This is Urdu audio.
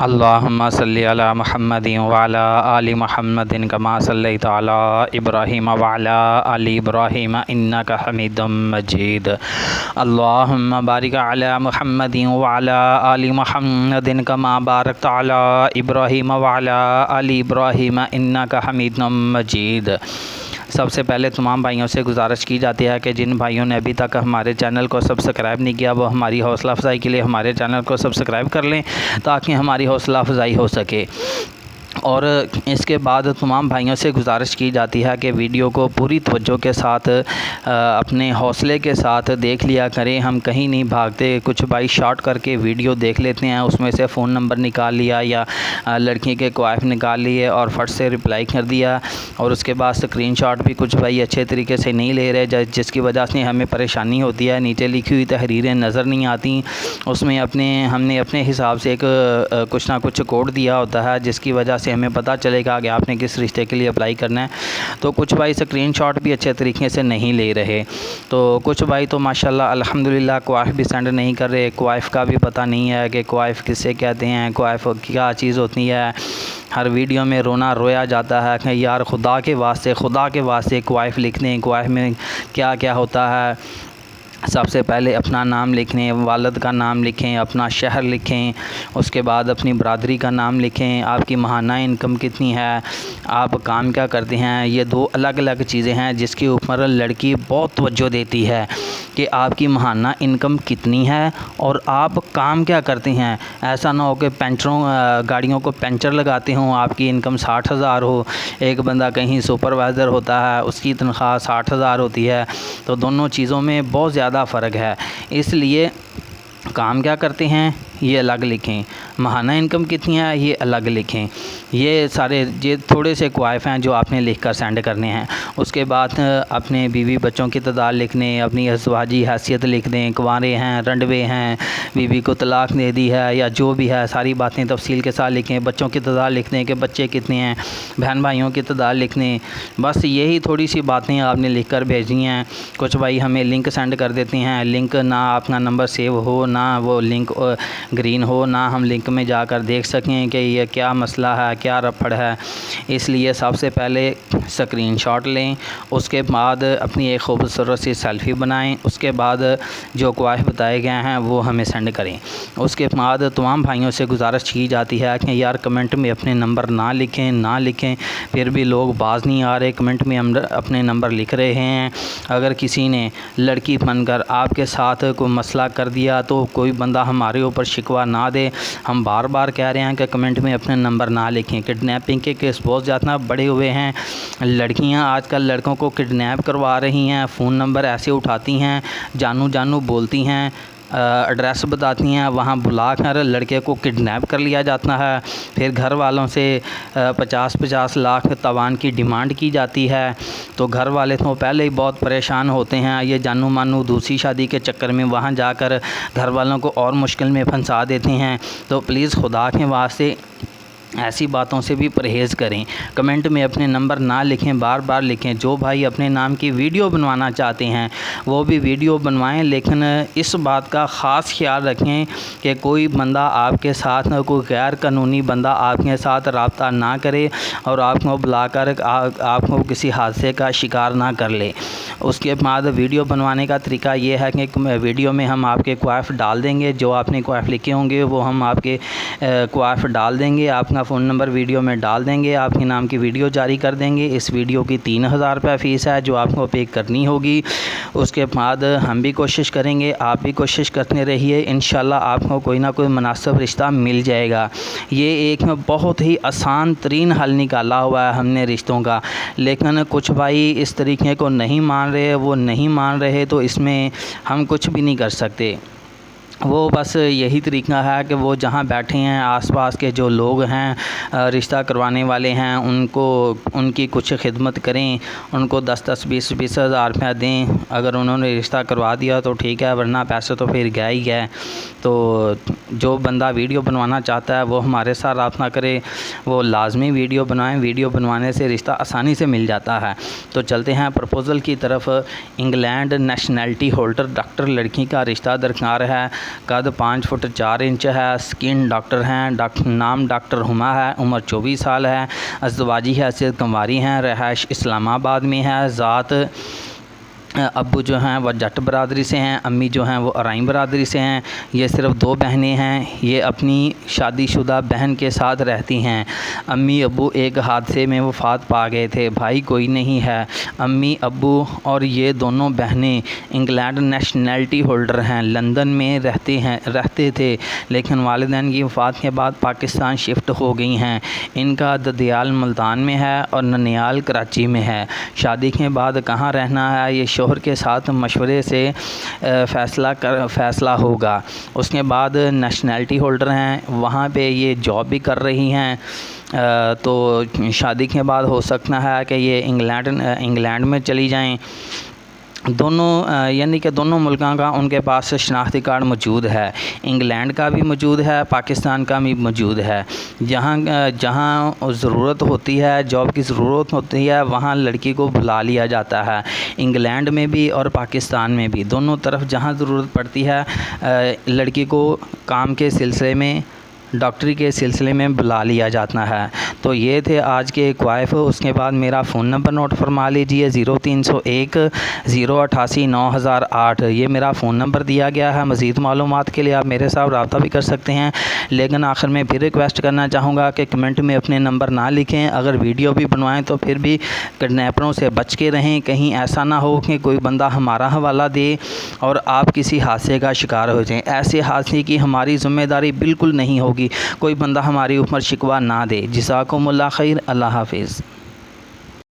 اللہم صلی علی محمد وعلی آل محمد کما صلیت علی ابراہیم وعلی آل ابراہیم انک حمید مجید۔ اللہم بارک علی محمد وعلی آل محمد کما بارکت علی ابراہیم وعلی آل ابراہیم انک حمید مجید۔ سب سے پہلے تمام بھائیوں سے گزارش کی جاتی ہے کہ جن بھائیوں نے ابھی تک ہمارے چینل کو سبسکرائب نہیں کیا وہ ہماری حوصلہ افزائی کے لیے ہمارے چینل کو سبسکرائب کر لیں تاکہ ہماری حوصلہ افزائی ہو سکے۔ اور اس کے بعد تمام بھائیوں سے گزارش کی جاتی ہے کہ ویڈیو کو پوری توجہ کے ساتھ اپنے حوصلے کے ساتھ دیکھ لیا کریں۔ ہم کہیں نہیں بھاگتے، کچھ بھائی شارٹ کر کے ویڈیو دیکھ لیتے ہیں، اس میں سے فون نمبر نکال لیا یا لڑکی کے کوائف نکال لیے اور فٹ سے رپلائی کر دیا، اور اس کے بعد اسکرین شاٹ بھی کچھ بھائی اچھے طریقے سے نہیں لے رہے، جس کی وجہ سے ہمیں پریشانی ہوتی ہے۔ نیچے لکھی ہوئی تحریریں نظر نہیں آتی، اس میں ہم نے اپنے حساب سے ایک کچھ نہ کچھ کوڈ دیا ہوتا ہے جس کی وجہ سے ہمیں پتہ چلے گا کہ آپ نے کس رشتے کے لیے اپلائی کرنا ہے۔ تو کچھ بھائی اسکرین شاٹ بھی اچھے طریقے سے نہیں لے رہے، تو کچھ بھائی تو ماشاءاللہ الحمدللہ کوائف بھی سینڈ نہیں کر رہے۔ کوائف کا بھی پتہ نہیں ہے کہ کوائف کسے کہتے ہیں، کوائف کیا چیز ہوتی ہے۔ ہر ویڈیو میں رونا رویا جاتا ہے کہ یار خدا کے واسطے کوائف لکھ دیں۔ کوائف میں کیا کیا ہوتا ہے؟ سب سے پہلے اپنا نام لکھیں، والد کا نام لکھیں، اپنا شہر لکھیں، اس کے بعد اپنی برادری کا نام لکھیں، آپ کی ماہانہ انکم کتنی ہے، آپ کام کیا کرتے ہیں۔ یہ دو الگ الگ چیزیں ہیں جس کے اوپر لڑکی بہت توجہ دیتی ہے کہ آپ کی ماہانہ انکم کتنی ہے اور آپ کام کیا کرتے ہیں۔ ایسا نہ ہو کہ گاڑیوں کو پنچر لگاتے ہوں، آپ کی انکم 60,000 ہو، ایک بندہ کہیں سپروائزر ہوتا ہے اس کی تنخواہ 60,000 ہوتی ہے، تو دونوں چیزوں میں بہت زیادہ فرق ہے۔ اس لیے کام کیا کرتے ہیں یہ الگ لکھیں، ماہانہ انکم کتنی ہے یہ الگ لکھیں۔ یہ تھوڑے سے کوائف ہیں جو آپ نے لکھ کر سینڈ کرنے ہیں۔ اس کے بعد اپنے بیوی بچوں کی تعداد لکھ دیں، اپنی ازواجی حیثیت لکھ دیں، کنوارے ہیں، رنڈوے ہیں، بیوی کو طلاق دے دی ہے یا جو بھی ہے ساری باتیں تفصیل کے ساتھ لکھیں۔ بچوں کی تعداد لکھ دیں کہ بچے کتنے ہیں، بہن بھائیوں کی تعداد لکھ دیں۔ بس یہی تھوڑی سی باتیں آپ نے لکھ کر بھیجنی ہیں۔ کچھ بھائی ہمیں لنک سینڈ کر دیتے ہیں، لنک نہ اپنا نمبر سیو ہو، نہ وہ لنک گرین ہو، نہ ہم لنک میں جا کر دیکھ سکیں کہ یہ کیا مسئلہ ہے، کیا رپڑ ہے۔ اس لیے سب سے پہلے اسکرین شاٹ لیں، اس کے بعد اپنی ایک خوبصورت سی سیلفی بنائیں، اس کے بعد جو کوائف بتائے گئے ہیں وہ ہمیں سینڈ کریں۔ اس کے بعد تمام بھائیوں سے گزارش کی جاتی ہے کہ یار کمنٹ میں اپنے نمبر نہ لکھیں، پھر بھی لوگ باز نہیں آ رہے، کمنٹ میں اپنے نمبر لکھ رہے ہیں۔ اگر کسی نے لڑکی بن کر آپ کے ساتھ کوئی مسئلہ کر دیا تو کوئی بندہ ہمارے اوپر شکوہ نہ دے۔ ہم بار بار کہہ رہے ہیں کہ کمنٹ میں اپنے نمبر نہ لکھیں۔ کڈنیپنگ کے کیس بہت زیادہ بڑے ہوئے ہیں، لڑکیاں آج کل لڑکوں کو کڈنیپ کروا رہی ہیں، فون نمبر ایسے اٹھاتی ہیں، جانو بولتی ہیں، ایڈریس بتاتی ہیں، وہاں بلا کر لڑکے کو کڈنیپ کر لیا جاتا ہے، پھر گھر والوں سے 50 لاکھ تاوان کی ڈیمانڈ کی جاتی ہے۔ تو گھر والے تو پہلے ہی بہت پریشان ہوتے ہیں، یہ جانو مانو دوسری شادی کے چکر میں وہاں جا کر گھر والوں کو اور مشکل میں پھنسا دیتے ہیں۔ تو پلیز خدا کے واسطے ایسی باتوں سے بھی پرہیز کریں۔ کمنٹ میں اپنے نمبر نہ لکھیں، بار بار لکھیں۔ جو بھائی اپنے نام کی ویڈیو بنوانا چاہتے ہیں وہ بھی ویڈیو بنوائیں، لیکن اس بات کا خاص خیال رکھیں کہ کوئی بندہ آپ کے ساتھ کوئی غیر قانونی بندہ آپ کے ساتھ رابطہ نہ کرے اور آپ کو بلا کر آپ کو کسی حادثے کا شکار نہ کر لے۔ اس کے بعد ویڈیو بنوانے کا طریقہ یہ ہے کہ ویڈیو میں ہم آپ کے کوائف ڈال دیں گے، جو آپ نے کوائف لکھے ہوں گے وہ ہم آپ کے کوائف ڈال دیں گے، آپ کا فون نمبر ویڈیو میں ڈال دیں گے، آپ کے نام کی ویڈیو جاری کر دیں گے۔ اس ویڈیو کی 3,000 روپے فیس ہے جو آپ کو پے کرنی ہوگی۔ اس کے بعد ہم بھی کوشش کریں گے، آپ بھی کوشش کرتے رہیے، انشاءاللہ آپ کو کوئی نہ کوئی مناسب رشتہ مل جائے گا۔ یہ ایک بہت ہی آسان ترین حل نکالا ہوا ہے ہم نے رشتوں کا، لیکن کچھ بھائی اس طریقے کو نہیں مان رہے تو اس میں ہم کچھ بھی نہیں کر سکتے۔ وہ بس یہی طریقہ ہے کہ وہ جہاں بیٹھے ہیں آس پاس کے جو لوگ ہیں رشتہ کروانے والے ہیں ان کی کچھ خدمت کریں، ان کو 10-20 ہزار روپیہ دیں۔ اگر انہوں نے رشتہ کروا دیا تو ٹھیک ہے، ورنہ پیسے تو پھر گئے ہی گئے۔ تو جو بندہ ویڈیو بنوانا چاہتا ہے وہ ہمارے ساتھ رابطہ کرے، وہ لازمی ویڈیو بنائیں، ویڈیو بنوانے سے رشتہ آسانی سے مل جاتا ہے۔ تو چلتے ہیں پرپوزل کی طرف۔ انگلینڈ نیشنلٹی ہولڈر ڈاکٹر لڑکی کا رشتہ درکار ہے، قد 5 فٹ 4 انچ ہے، سکن ڈاکٹر ہیں، نام ڈاکٹر ہما ہے، عمر 24 سال ہے، ازدواجی حیثیت کنواری ہیں، رہائش اسلام آباد میں ہے، ذات ابو جو ہیں وہ جٹ برادری سے ہیں، امی جو ہیں وہ ارائیں برادری سے ہیں۔ یہ صرف 2 بہنیں ہیں، یہ اپنی شادی شدہ بہن کے ساتھ رہتی ہیں۔ امی ابو ایک حادثے میں وفات پا گئے تھے، بھائی کوئی نہیں ہے۔ امی ابو اور یہ دونوں بہنیں انگلینڈ نیشنلٹی ہولڈر ہیں، لندن میں رہتے تھے، لیکن والدین کی وفات کے بعد پاکستان شفٹ ہو گئی ہیں۔ ان کا ددیال ملتان میں ہے اور ننیال کراچی میں ہے۔ شادی کے بعد کہاں رہنا ہے یہ شوہر کے ساتھ مشورے سے فیصلہ ہوگا۔ اس کے بعد نیشنلٹی ہولڈر ہیں، وہاں پہ یہ جاب بھی کر رہی ہیں، تو شادی کے بعد ہو سکتا ہے کہ یہ انگلینڈ میں چلی جائیں۔ یعنی کہ دونوں ملکوں کا ان کے پاس شناختی کارڈ موجود ہے، انگلینڈ کا بھی موجود ہے، پاکستان کا بھی موجود ہے۔ جہاں ضرورت ہوتی ہے، جاب کی ضرورت ہوتی ہے، وہاں لڑکی کو بلا لیا جاتا ہے، انگلینڈ میں بھی اور پاکستان میں بھی، دونوں طرف جہاں ضرورت پڑتی ہے لڑکی کو کام کے سلسلے میں، ڈاکٹری کے سلسلے میں بلا لیا جاتا ہے۔ تو یہ تھے آج کے کوائف۔ اس کے بعد میرا فون نمبر نوٹ فرما لیجئے 0301 088 9008، یہ میرا فون نمبر دیا گیا ہے۔ مزید معلومات کے لیے آپ میرے ساتھ رابطہ بھی کر سکتے ہیں، لیکن آخر میں پھر ریکویسٹ کرنا چاہوں گا کہ کمنٹ میں اپنے نمبر نہ لکھیں، اگر ویڈیو بھی بنوائیں تو پھر بھی کڈنیپروں سے بچ کے رہیں، کہیں ایسا نہ ہو کہ کوئی بندہ ہمارا حوالہ دے اور آپ کسی حادثے کا شکار ہو جائیں۔ ایسے حادثے کی ہماری ذمہ داری بالکل نہیں ہوگی، کوئی بندہ ہماری اوپر شکوہ نہ دے۔ جزاکم اللہ خیر، اللہ حافظ۔